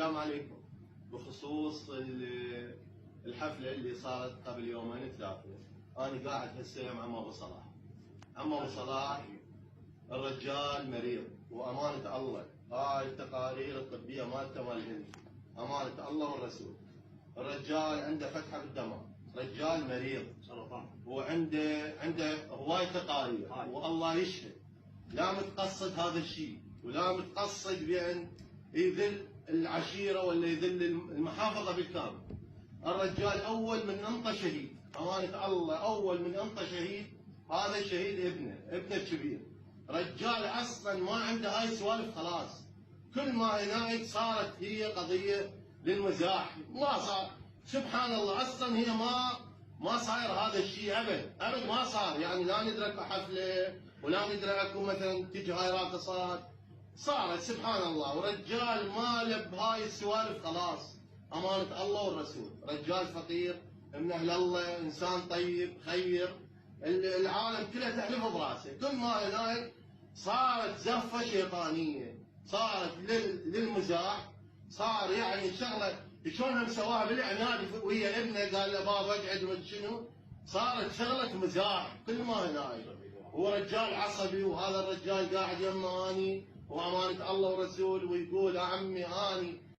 السلام عليكم. بخصوص الحفلة اللي صارت قبل يومين ثلاثة، أنا قاعد هسه مع عم أبو صلاح. عم أبو صلاح الرجال مريض، وأمانة الله هاي التقارير الطبية مالته مال الهند، أمانة الله والرسول. الرجال عنده فتحة بالدماغ، رجال مريض سرطان، وعنده هواي تقارير، والله يشهد لا متقصد هذا الشيء، ولا متقصد بأن يذل العشيرة ولا يذل المحافظة بالكامل. الرجال أول من أنطى شهيد، أمانة الله أول من أنطى شهيد هذا الشهيد ابنه الكبير. رجال أصلا ما عنده هاي السوالف خلاص. كل ما هناك صارت هي قضية للمزاح، ما صار سبحان الله أصلا هي ما صاير هذا الشيء أبد ما صار. يعني لا ندري اكو حفلة ولا ندري اكو مثلا تجي هاي راقصات، صارت سبحان الله. ورجال ما له بهاي السوالف خلاص، أمانة الله والرسول. رجال فقير من أهل الله، إنسان طيب خير، العالم كلها تحلفه براسه. كل ما هناك صارت زفة شيطانية، صارت للمزاح، صار يعني شغلة شلونها مسواها بالعناد وهي ابنه قال له بابا اقعد وما شنو، صارت شغلة مزاح كل ما هناك. هو رجال عصبي، وهذا الرجال قاعد يمه اني وامانة الله ورسول ويقول يا عمي اني